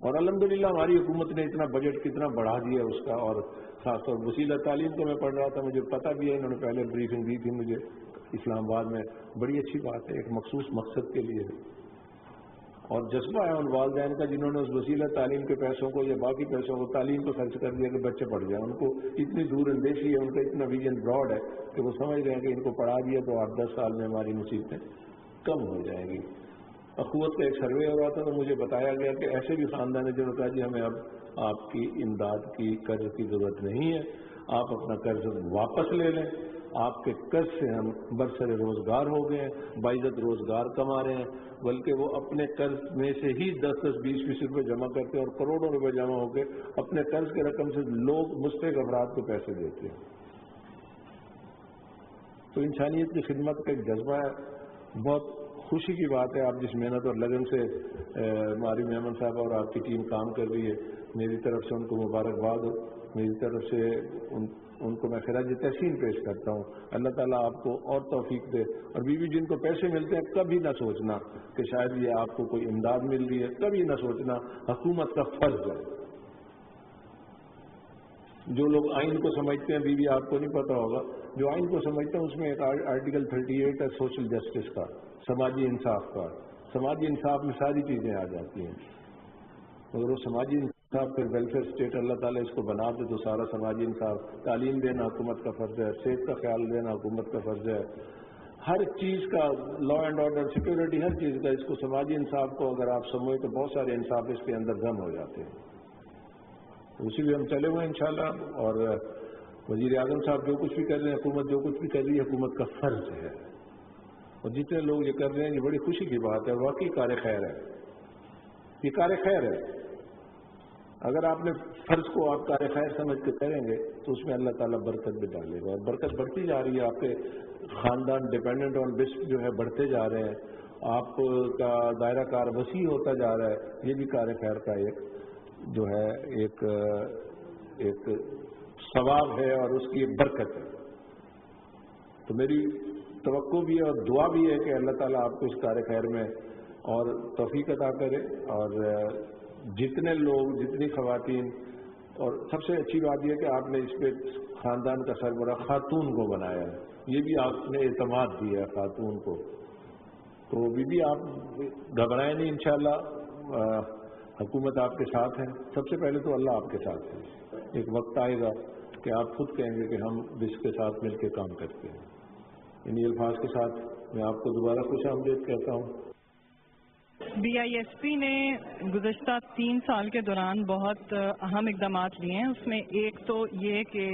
اور الحمدللہ ہماری حکومت نے اتنا بجٹ کتنا بڑھا دیا اس کا, اور خاص طور وسیلہ تعلیم کو میں پڑھ رہا تھا, مجھے پتہ بھی ہے, انہوں نے پہلے بریفنگ دی تھی مجھے اسلام آباد میں. بڑی اچھی بات ہے, ایک مخصوص مقصد کے لیے, اور جذبہ ہے ان والدین کا جنہوں نے اس وسیلہ تعلیم کے پیسوں کو یا باقی پیسوں کو تعلیم کو خرچ کر دیا کہ بچے پڑھ جائیں. ان کو اتنی دور اندیشی ہے, ان کا اتنا ویژن براڈ ہے کہ وہ سمجھ رہے ہیں کہ ان کو پڑھا دیا تو 8-10 سال میں ہماری مصیبتیں کم ہو جائیں گی. اخوت کا ایک سروے ہو رہا تھا تو مجھے بتایا گیا کہ ایسے بھی خاندان ہے جنہوں نے کہا جی ہمیں اب آپ کی امداد کی قرض کی ضرورت نہیں ہے, آپ اپنا قرض واپس لے لیں, آپ کے قرض سے ہم برسر روزگار ہو گئے ہیں, باعزت روزگار کما رہے ہیں, بلکہ وہ اپنے قرض میں سے ہی 10-20 روپے جمع کرتے ہیں اور کروڑوں روپے جمع ہو کے اپنے قرض کے رقم سے لوگ مستحق افراد کو پیسے دیتے ہیں. تو انسانیت کی خدمت کا ایک جذبہ ہے. بہت خوشی کی بات ہے آپ جس محنت اور لگن سے ہماری میمن صاحبہ اور آپ کی ٹیم کام کر رہی ہے. میری طرف سے ان کو مبارکباد ہو, میری طرف سے ان کو میں خراج تحسین پیش کرتا ہوں. اللہ تعالیٰ آپ کو اور توفیق دے. اور بیوی جن کو پیسے ملتے ہیں کبھی نہ سوچنا کہ شاید یہ آپ کو کوئی امداد مل رہی ہے, کبھی نہ سوچنا, حکومت کا فرض ہے. جو لوگ آئین کو سمجھتے ہیں, بیوی آپ کو نہیں پتا ہوگا, جو آئین کو سمجھتے ہیں اس میں ایک آرٹیکل 38 ہے سوشل جسٹس کا, سماجی انصاف کا. سماجی انصاف میں ساری چیزیں آ جاتی ہیں. اگر وہ سماجی انصاف پھر ویلفیئر اسٹیٹ اللہ تعالیٰ اس کو بنا دے تو سارا سماجی انصاف, تعلیم دینا حکومت کا فرض ہے, صحت کا خیال دینا حکومت کا فرض ہے, ہر چیز کا لا اینڈ آرڈر سیکورٹی ہر چیز کا, اس کو سماجی انصاف کو اگر آپ سمجھیں تو بہت سارے انصاف اس کے اندر دم ہو جاتے ہیں. اسی لیے ہم چلے ہوئے ہیں انشاءاللہ. اور وزیر اعظم صاحب جو کچھ بھی کر رہے ہیں, حکومت جو کچھ بھی کر رہی ہے, حکومت کا فرض ہے. اور جتنے لوگ یہ کر رہے ہیں یہ بڑی خوشی کی بات ہے, واقعی کار خیر ہے, یہ کار خیر ہے. اگر آپ نے فرض کو آپ کار خیر سمجھ کے کریں گے تو اس میں اللہ تعالیٰ برکت بھی ڈالے گا, اور برکت بڑھتی جا رہی ہے. آپ کے خاندان ڈپینڈنٹ آن بسپ جو ہے بڑھتے جا رہے ہیں, آپ کا دائرہ کار وسیع ہوتا جا رہا ہے. یہ بھی کار خیر کا ایک جو ہے ایک ثواب ہے اور اس کی ایک برکت ہے. تو میری توقع بھی ہے اور دعا بھی ہے کہ اللہ تعالیٰ آپ کو اس کار خیر میں اور توفیق عطا کرے. اور جتنے لوگ, جتنی خواتین, اور سب سے اچھی بات یہ کہ آپ نے اس پہ خاندان کا سربراہ خاتون کو بنایا ہے, یہ بھی آپ نے اعتماد دیا ہے خاتون کو. تو بھی آپ گھبرائیں نہیں, انشاءاللہ حکومت آپ کے ساتھ ہے. سب سے پہلے تو اللہ آپ کے ساتھ ہے. ایک وقت آئے گا کہ آپ خود کہیں گے کہ ہم اس کے ساتھ مل کے کام کرتے ہیں. انہی الفاظ کے ساتھ میں آپ کو دوبارہ خوش آمدید کہتا ہوں. BISP نے گزشتہ 3 سال کے دوران بہت اہم اقدامات لیے ہیں. اس میں ایک تو یہ کہ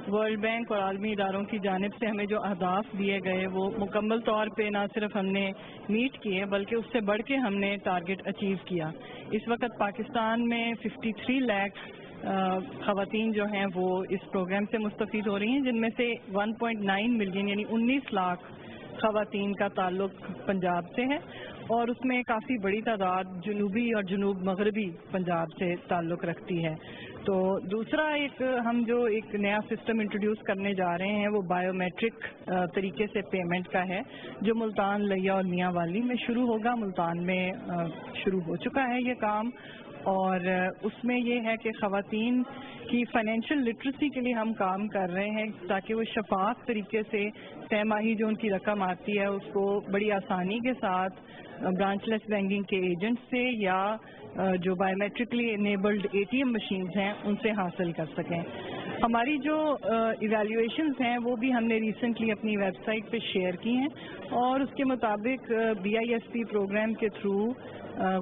ورلڈ بینک اور عالمی اداروں کی جانب سے ہمیں جو اہداف دیے گئے وہ مکمل طور پہ نہ صرف ہم نے میٹ کیے بلکہ اس سے بڑھ کے ہم نے ٹارگٹ اچیو کیا. اس وقت پاکستان میں 53 لاکھ خواتین جو ہیں وہ اس پروگرام سے مستفید ہو رہی ہیں, جن میں سے 1.9 ملین یعنی 19 لاکھ خواتین کا تعلق پنجاب سے ہے اور اس میں کافی بڑی تعداد جنوبی اور جنوب مغربی پنجاب سے تعلق رکھتی ہے. تو دوسرا ہم جو ایک نیا سسٹم انٹروڈیوس کرنے جا رہے ہیں وہ بایو میٹرک طریقے سے پیمنٹ کا ہے, جو ملتان, لیا اور میاں والی میں شروع ہوگا. ملتان میں شروع ہو چکا ہے یہ کام, اور اس میں یہ ہے کہ خواتین کی فائنینشیل لٹریسی کے لیے ہم کام کر رہے ہیں تاکہ وہ شفاف طریقے سے سہ ماہی جو ان کی رقم آتی ہے اس کو بڑی آسانی کے ساتھ برانچ لیس بینکنگ کے ایجنٹ سے یا جو بایو میٹرکلی انیبلڈ ATM مشینز ہیں ان سے حاصل کر سکیں. ہماری جو ایویلیویشنز ہیں وہ بھی ہم نے ریسنٹلی اپنی ویب سائٹ پہ شیئر کی ہیں, اور اس کے مطابق BISP پروگرام کے تھرو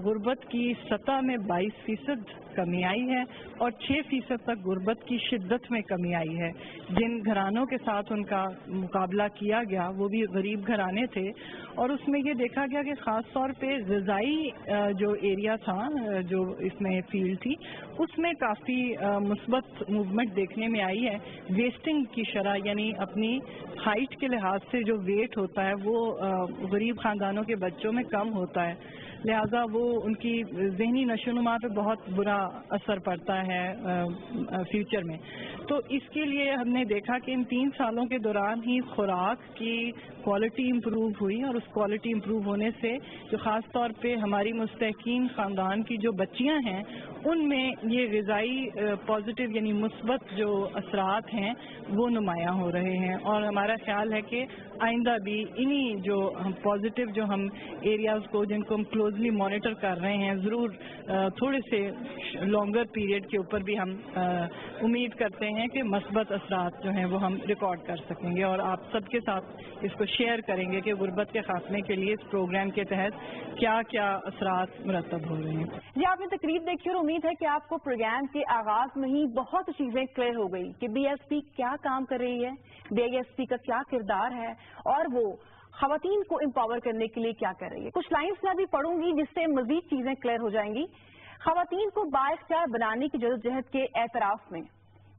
غربت کی سطح میں 22% کمی آئی ہے اور 6% تک غربت کی شدت میں کمی آئی ہے. جن گھرانوں کے ساتھ ان کا مقابلہ کیا گیا وہ بھی غریب گھرانے تھے, اور اس میں یہ دیکھا گیا کہ خاص طور پہ غذائی جو ایریا تھا, جو اس میں فیلڈ تھی, اس میں کافی مثبت موومنٹ دیکھنے میں آئی ہے. ویسٹنگ کی شرح یعنی اپنی ہائٹ کے لحاظ سے جو ویٹ ہوتا ہے وہ غریب خاندانوں کے بچوں میں کم ہوتا ہے, لہذا وہ ان کی ذہنی نشو و نما پہ بہت برا اثر پڑتا ہے فیوچر میں. تو اس کے لیے ہم نے دیکھا کہ ان 3 سالوں کے دوران ہی خوراک کی کوالٹی امپروو ہوئی, اور اس کوالٹی امپروو ہونے سے جو خاص طور پہ ہماری مستحقین خاندان کی جو بچیاں ہیں ان میں یہ غذائی پازیٹیو یعنی مثبت جو اثرات ہیں وہ نمایاں ہو رہے ہیں. اور ہمارا خیال ہے کہ آئندہ بھی انہی جو ہم پازیٹیو جو ہم ایریاز کو جن کو ہم کلوزلی مانیٹر کر رہے ہیں, ضرور تھوڑے سے لانگر پیریڈ کے اوپر بھی ہم امید کرتے ہیں کہ مثبت اثرات جو ہیں وہ ہم ریکارڈ کر سکیں گے, اور آپ سب کے ساتھ اس کو شیئر کریں گے کہ غربت کے خاتمے کے لیے اس پروگرام کے تحت کیا کیا اثرات مرتب ہو رہے ہیں. جی, آپ نے تقریب دیکھی اور امید ہے کہ آپ کو پروگرام کے آغاز میں ہی بہت چیزیں کلیئر ہو گئی کہ BISP کیا کام کر رہی ہے, BISP کا کیا کردار ہے, اور وہ خواتین کو امپاور کرنے کے لیے کیا کر رہی ہے. کچھ لائنز میں بھی پڑھوں گی جس سے مزید چیزیں کلیئر ہو جائیں گی. خواتین کو بااختیار بنانے کی جدوجہد کے اعتراف میں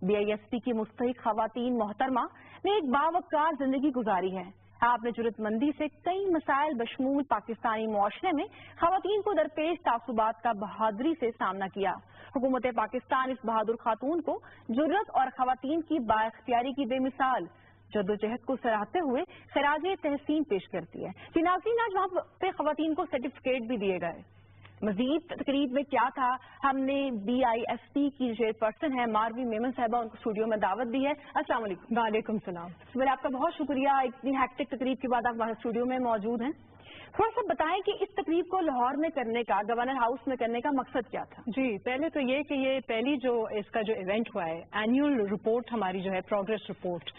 BISP کی مستحق خواتین محترمہ نے ایک باوقار زندگی گزاری ہے. آپ نے جرات مندی سے کئی مسائل بشمول پاکستانی معاشرے میں خواتین کو درپیش تعصبات کا بہادری سے سامنا کیا. حکومت پاکستان اس بہادر خاتون کو جرات اور خواتین کی بااختیاری کی بے مثال جدوجہد کو سراہتے ہوئے خراج تحسین پیش کرتی ہے. ناظرین, آج وہاں پہ خواتین کو سرٹیفکیٹ بھی دیے گئے. مزید تقریب میں کیا تھا, ہم نے BISP کی چیئرپرسن ہے ماروی میمن صاحبہ, ان کو اسٹوڈیو میں دعوت دی ہے. السلام علیکم. وعلیکم السلام. میرے آپ کا بہت شکریہ, اتنی ہیکٹک تقریب کے بعد آپ ہمارے اسٹوڈیو میں موجود ہیں. تھوڑا سا بتائیں کہ اس تقریب کو لاہور میں کرنے کا, گورنر ہاؤس میں کرنے کا مقصد کیا تھا؟ جی, پہلے تو یہ کہ یہ پہلی جو اس کا جو ایونٹ ہوا ہے, اینیول رپورٹ ہماری جو ہے پروگریس رپورٹ,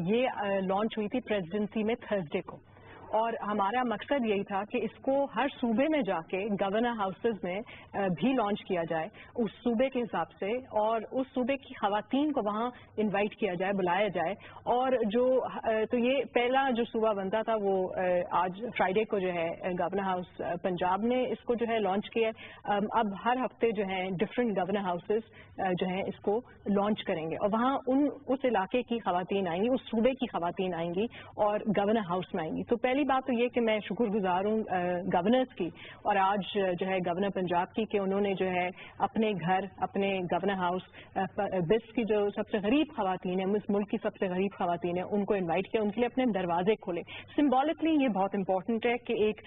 یہ لانچ ہوئی تھی پریزیڈنسی میں تھرسڈے کو, اور ہمارا مقصد یہی تھا کہ اس کو ہر صوبے میں جا کے گورنر ہاؤسز میں بھی لانچ کیا جائے اس صوبے کے حساب سے, اور اس صوبے کی خواتین کو وہاں انوائٹ کیا جائے, بلایا جائے. اور جو تو یہ پہلا جو صوبہ بنتا تھا وہ آج فرائیڈے کو جو ہے گورنر ہاؤس پنجاب نے اس کو جو ہے لانچ کیا. اب ہر ہفتے جو ہیں ڈفرینٹ گورنر ہاؤسز جو ہیں اس کو لانچ کریں گے, اور وہاں اس علاقے کی خواتین آئیں گی, اس صوبے کی خواتین آئیں گی اور گورنر ہاؤس میں آئیں گی. تو پہلی بات تو یہ کہ میں شکر گزار ہوں گورنرز کی, اور آج جو ہے گورنر پنجاب کی, کہ انہوں نے جو ہے اپنے گھر, اپنے گورنر ہاؤس, BISP کی جو سب سے غریب خواتین ہیں, اس ملک کی سب سے غریب خواتین ہیں, ان کو انوائٹ کیا, ان کے لیے اپنے دروازے کھولے. سمبولکلی یہ بہت امپورٹنٹ ہے کہ ایک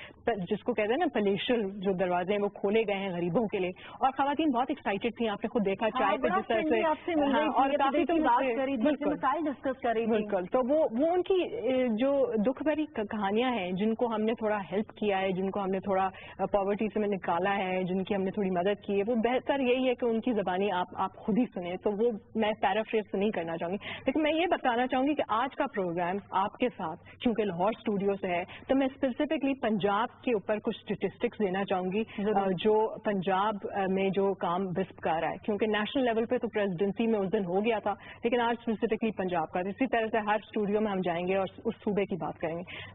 جس کو کہتے ہیں نا پلیشل جو دروازے ہیں وہ کھولے گئے ہیں غریبوں کے لیے, اور خواتین بہت ایکسائٹیڈ تھیں. آپ نے خود دیکھا چائے پہ جس طرح سے, اور کافی ڈسکس کر رہی تھی. بالکل. تو وہ ان کی جو دکھ بھری کہانیاں ہیں جن کو ہم نے تھوڑا ہیلپ کیا ہے, جن کو ہم نے تھوڑا پاورٹی سے نکالا ہے, جن کی ہم نے تھوڑی مدد کی ہے, وہ بہتر یہی ہے کہ ان کی زبانی آپ خود ہی سنیں. تو وہ میں پیرافریز نہیں کرنا چاہوں گی, لیکن میں یہ بتانا چاہوں گی کہ آج کا پروگرام آپ کے ساتھ کیونکہ لاہور اسٹوڈیو سے ہے, تو میں اسپیسیفکلی پنجاب کے اوپر کچھ اسٹیٹسٹکس دینا چاہوں گی جو پنجاب میں جو کام BISP کا رہا ہے, کیونکہ نیشنل لیول پہ تو پریزیڈنسی میں اس دن ہو گیا تھا, لیکن آج اسپیسیفکلی پنجاب کا. اسی طرح سے ہر اسٹوڈیو میں ہم جائیں گے اور اس صوبے کی بات کریں گے.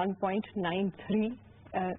1.93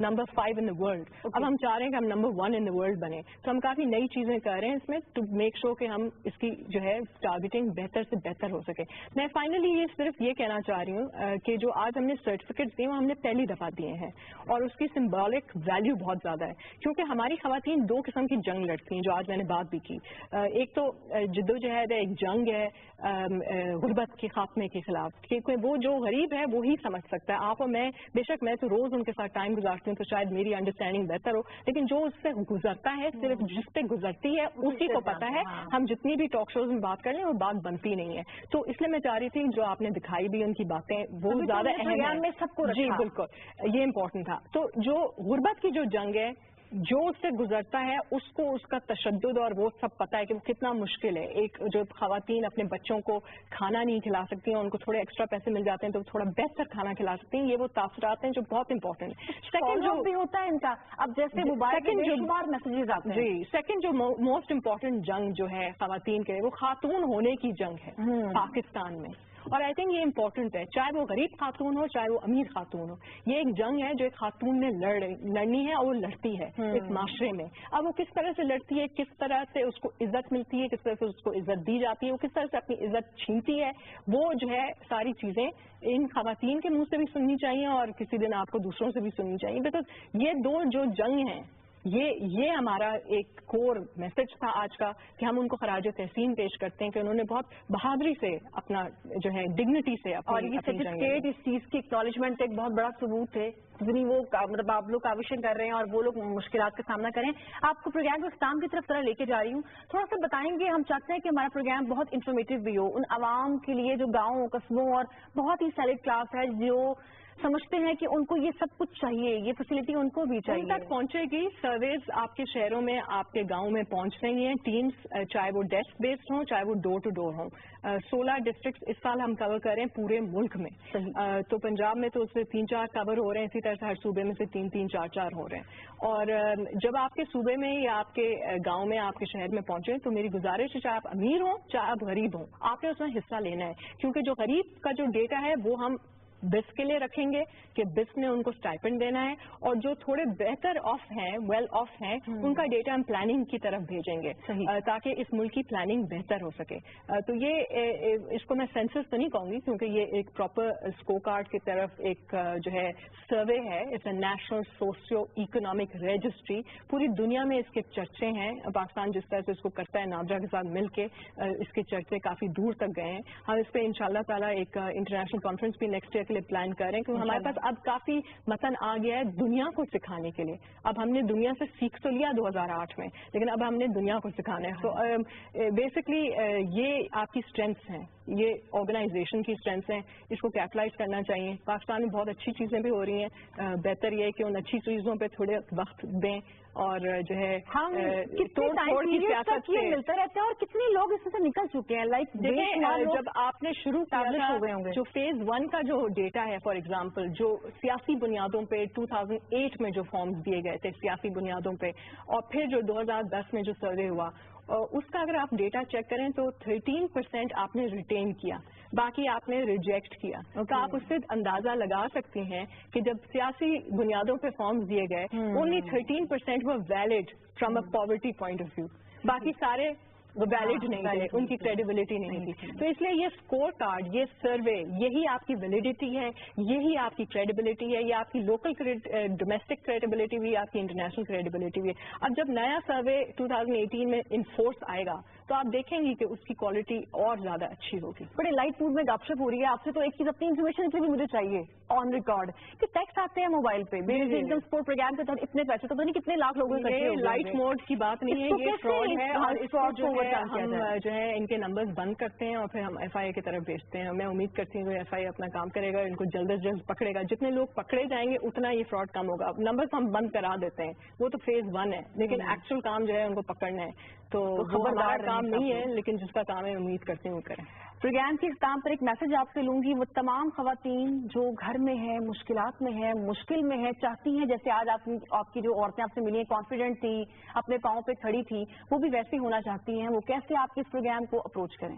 نمبر 5 ان دا ورلڈ. اب ہم چاہ رہے ہیں کہ ہم نمبر 1 ان دا ورلڈ بنے. تو ہم کافی نئی چیزیں کر رہے ہیں اس میں ٹو میک شور کہ ہم اس کی جو ہے ٹارگیٹنگ بہتر سے بہتر ہو سکے. میں فائنلی یہ صرف یہ کہنا چاہ رہی ہوں کہ جو آج ہم نے سرٹیفکیٹ دیے وہ ہم نے پہلی دفعہ دیے ہیں اور اس کی سمبولک ویلیو بہت زیادہ ہے کیونکہ ہماری خواتین دو قسم کی جنگ لڑتی ہیں جو آج میں نے بات بھی کی. ایک تو جدوجہد ہے, ایک جنگ ہے غربت کے خاتمے کے خلاف, کیونکہ وہ جو غریب ہے وہی سمجھ سکتا ہے. آپ اور میں بے شک میں تو روز ان کے ساتھ ٹائم گزارتی ہوں تو شاید میری انڈرسٹینڈنگ بہتر ہو, لیکن جو اس سے گزرتا ہے صرف جس پہ گزرتی ہے اسی کو پتا ہے. ہم جتنی بھی ٹاک شوز میں بات کر لیں وہ بات بنتی نہیں ہے. تو اس لیے میں چاہ رہی تھی جو آپ نے دکھائی بھی ان کی باتیں وہ زیادہ اہم ہیں. سب کو جی بالکل یہ امپورٹنٹ تھا. تو جو غربت کی جو جنگ ہے جو اس سے گزرتا ہے اس کو اس کا تشدد اور وہ سب پتا ہے کہ وہ کتنا مشکل ہے. ایک جو خواتین اپنے بچوں کو کھانا نہیں کھلا سکتی ہیں, ان کو تھوڑے ایکسٹرا پیسے مل جاتے ہیں تو تھوڑا بہتر کھانا کھلا سکتی ہیں. یہ وہ تاثرات ہیں جو بہت امپورٹنٹ ہیں. سیکنڈ جو بھی ہوتا ہے ان کا اب جیسے موبائل میسجز آتے ہیں. جی سیکنڈ جو موسٹ امپورٹنٹ جنگ جو ہے خواتین کے وہ خاتون ہونے کی جنگ ہے پاکستان میں. اور آئی تھنک یہ امپورٹنٹ ہے, چاہے وہ غریب خاتون ہو چاہے وہ امیر خاتون ہو. یہ ایک جنگ ہے جو ایک خاتون نے لڑنی ہے اور وہ لڑتی ہے اس معاشرے میں. اب وہ کس طرح سے لڑتی ہے, کس طرح سے اس کو عزت ملتی ہے, کس طرح سے اس کو عزت دی جاتی ہے, وہ کس طرح سے اپنی عزت چھینتی ہے, وہ جو ہے ساری چیزیں ان خواتین کے منہ سے بھی سننی چاہیے اور کسی دن آپ کو دوسروں سے بھی سننی چاہیے. بیکاز یہ دو جو جنگ ہیں یہ ہمارا ایک کور میسج تھا آج کا کہ ہم ان کو خراج تحسین پیش کرتے ہیں کہ انہوں نے بہت بہادری سے اپنا جو ہے ڈگنیٹی سے اور یہ سرٹیفکیٹ اس چیز کی ایکنالجمنٹ ایک بہت بڑا ثبوت ہے. وہ مطلب آپ لوگ کاوشیں کر رہے ہیں اور وہ لوگ مشکلات کا سامنا کریں. آپ کو پروگرام کو اختتام کی طرف لے کے جا رہی ہوں. تھوڑا سا بتائیں گے, ہم چاہتے ہیں کہ ہمارا پروگرام بہت انفارمیٹیو بھی ہو ان عوام کے لیے جو گاؤں قصبوں اور بہت ہی سیلیکٹ کلاس ہے جو سمجھتے ہیں کہ ان کو یہ سب کچھ چاہیے, یہ فیسلٹی ان کو بھی چاہیے. تک پہنچے گی سروس آپ کے شہروں میں آپ کے گاؤں میں پہنچ رہی ہیں ٹیمز, چاہے وہ ڈیسک بیسڈ ہوں چاہے وہ ڈور ٹو ڈور ہوں. 16 ڈسٹرکٹس اس سال ہم کور کر رہے ہیں پورے ملک میں. تو پنجاب میں تو اس سے 3-4 کور ہو رہے ہیں, اسی طرح سے ہر صوبے میں سے 3-3, 4-4 ہو رہے ہیں. اور جب آپ کے صوبے میں یا آپ کے گاؤں میں آپ کے شہر میں پہنچے تو میری گزارش ہے چاہے آپ امیر ہوں چاہے آپ غریب ہوں آپ نے اس میں حصہ لینا ہے, کیونکہ جو غریب کا جو ڈیٹا ہے وہ ہم بس کے لیے رکھیں گے کہ بس نے ان کو اسٹائپنڈ دینا ہے, اور جو تھوڑے بہتر آف ہیں ویل آف ہیں ان کا ڈیٹا ہم پلاننگ کی طرف بھیجیں گے تاکہ اس ملک کی پلاننگ بہتر ہو سکے. تو یہ اس کو میں سینسس تو نہیں کہوں گی کیونکہ یہ ایک پراپر اسکور کارڈ کی طرف ایک جو ہے سروے ہے. It's a national socio economic registry. پوری دنیا میں اس کے چرچے ہیں. پاکستان جس طرح سے اس کو کرتا ہے نابرا کے ساتھ مل کے اس کے چرچے کافی دور تک گئے ہیں. ہم اس پہ انشاءاللہ تعالیٰ ایک انٹرنیشنل کانفرنس بھی نیکسٹ ایئر کے لیے پلان کر رہے ہیں کیونکہ ہمارے پاس اب کافی متن آ گیا ہے دنیا کو سکھانے کے لیے. اب ہم نے دنیا سے سیکھ تو لیا 2008 میں, لیکن اب ہم نے دنیا کو سکھانا ہے. تو بیسکلی یہ آپ کی اسٹرینتھس ہیں, یہ آرگنائزیشن کی اسٹرینتھس ہیں, اس کو کیپٹلائز کرنا چاہیے. پاکستان میں بہت اچھی چیزیں بھی ہو رہی ہیں, بہتر یہ ہے کہ ان اچھی چیزوں پہ تھوڑے وقت دیں اور جو ہے ہم سیاست سے ملتا رہتا ہے. اور کتنے لوگ اس سے نکل چکے ہیں, لائک جب آپ نے شروع کیا جو فیز 1 کا جو ڈیٹا ہے فار ایگزامپل جو سیاسی بنیادوں پہ 2008 میں جو فارمز دیے گئے تھے سیاسی بنیادوں پہ, اور پھر جو 2010 میں جو سروے ہوا اس کا اگر آپ ڈیٹا چیک کریں تو 13% آپ نے ریٹین کیا, باقی آپ نے ریجیکٹ کیا. تو آپ اس سے اندازہ لگا سکتے ہیں کہ جب سیاسی بنیادوں پہ فارمز دیے گئے اونلی 13% وہ ویلڈ from a poverty point of view, باقی سارے وہ ویلڈ نہیں تھے, ان کی کریڈیبلٹی نہیں تھی. تو اس لیے یہ اسکور کارڈ, یہ سروے, یہی آپ کی ویلیڈیٹی ہے, یہی آپ کی کریڈیبلٹی ہے, یہ آپ کی لوکل ڈومیسٹک کریڈیبلٹی بھی, آپ کی انٹرنیشنل کریڈیبلٹی بھی ہے. اب جب نیا سروے 2018 میں انفورس آئے گا تو آپ دیکھیں گے کہ اس کی کوالٹی اور زیادہ اچھی ہوگی. بڑے لائٹ موڈ میں گپ شپ ہو رہی ہے آپ سے, تو ایک چیز اپنی انفارمیشن کے لیے مجھے چاہیے آن ریکارڈ کہ ٹیکس آتے ہیں موبائل پہ اسپورٹ پروگرام کے تحت اتنے پیسے, تو پتہ نہیں کتنے لاکھ لوگوں کے. لائٹ موڈ کی بات نہیں ہے, یہ فراڈ ہے, اور اس کو ہم جو ہے ان کے نمبرز بند کرتے ہیں اور پھر ہم ایف آئی اے کی طرف بھیجتے ہیں. میں امید کرتی ہوں کہ ایف آئی اے اپنا کام کرے گا, ان کو جلد از جلد پکڑے گا. جتنے لوگ پکڑے جائیں گے اتنا یہ فراڈ کم ہوگا. نمبرز ہم بند کرا دیتے ہیں, وہ تو فیز 1 ہے, لیکن ایکچوئل کام جو ہے ان کو پکڑنا ہے. تو خبردار کام نہیں ہے, لیکن جس کا کام ہے امید کرتی ہوں کریں. پروگرام کے اختتام پر ایک میسج آپ سے لوں گی, وہ تمام خواتین جو گھر میں ہیں, مشکلات میں ہیں, مشکل میں ہیں, چاہتی ہیں جیسے آج آپ کی جو عورتیں آپ سے ملی ہیں کانفیڈنٹ تھی, اپنے پاؤں پہ کھڑی تھی, وہ بھی ویسے ہونا چاہتی ہیں, وہ کیسے آپ کے اس پروگرام کو اپروچ کریں؟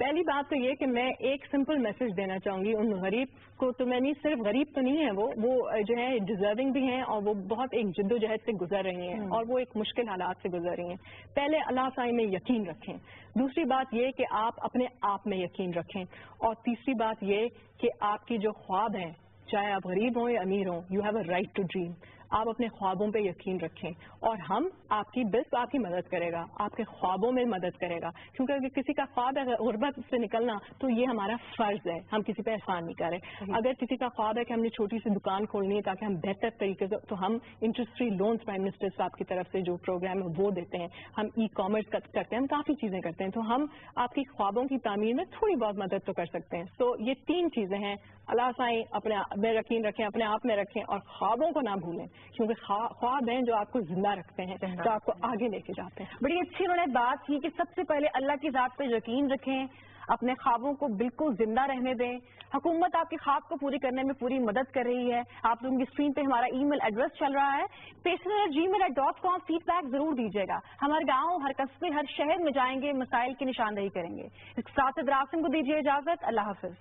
پہلی بات تو یہ کہ میں ایک سمپل میسج دینا چاہوں گی ان غریب کو، تو میں نہیں صرف غریب تو نہیں ہے وہ جو ہے ڈیزرونگ بھی ہیں اور وہ بہت ایک جدوجہد سے گزر رہی ہیں اور وہ ایک مشکل حالات سے گزر رہی ہیں. پہلے اللہ تعالی میں یقین رکھیں. دوسری بات یہ کہ آپ اپنے آپ میں یقین رکھیں. اور تیسری بات یہ کہ آپ کی جو خواب ہیں، چاہے آپ غریب ہوں یا امیر ہوں، you have a right to dream. آپ اپنے خوابوں پہ یقین رکھیں اور ہم آپ کی بس آپ کی مدد کرے گا، آپ کے خوابوں میں مدد کرے گا. کیونکہ اگر کسی کا خواب ہے غربت سے نکلنا تو یہ ہمارا فرض ہے، ہم کسی پہ احسان نہیں کر رہے. اگر کسی کا خواب ہے کہ ہم نے چھوٹی سی دکان کھولنی ہے تاکہ ہم بہتر طریقے سے، تو ہم interest free loans prime minister صاحب کی طرف سے جو پروگرام ہے وہ دیتے ہیں. ہم ای کامرس کرتے ہیں، ہم کافی چیزیں کرتے ہیں. تو ہم آپ کی خوابوں کی تعمیر میں تھوڑی بہت مدد تو کر سکتے ہیں. تو یہ 3 چیزیں ہیں. اللہ سائیں اپنے میں یقین رکھیں، اپنے آپ میں رکھیں اور خوابوں کو نہ بھولیں، کیونکہ خواب ہیں جو آپ کو زندہ رکھتے ہیں، جو آپ کو آگے لے کے جاتے ہیں. بڑی اچھی انہوں نے بات کی کہ سب سے پہلے اللہ کی ذات پہ یقین رکھیں، اپنے خوابوں کو بالکل زندہ رہنے دیں. حکومت آپ کے خواب کو پوری کرنے میں پوری مدد کر رہی ہے. آپ لوگوں کی اسکرین پہ ہمارا ای میل ایڈریس چل رہا ہے، peshnagar@gmail.com. فیڈ بیک ضرور دیجیے گا. ہمارے گاؤں، ہر قصبے، ہر شہر میں جائیں گے، مسائل کی نشاندہی کریں گے. ساتھ عاصم کو دیجیے اجازت. اللہ حافظ.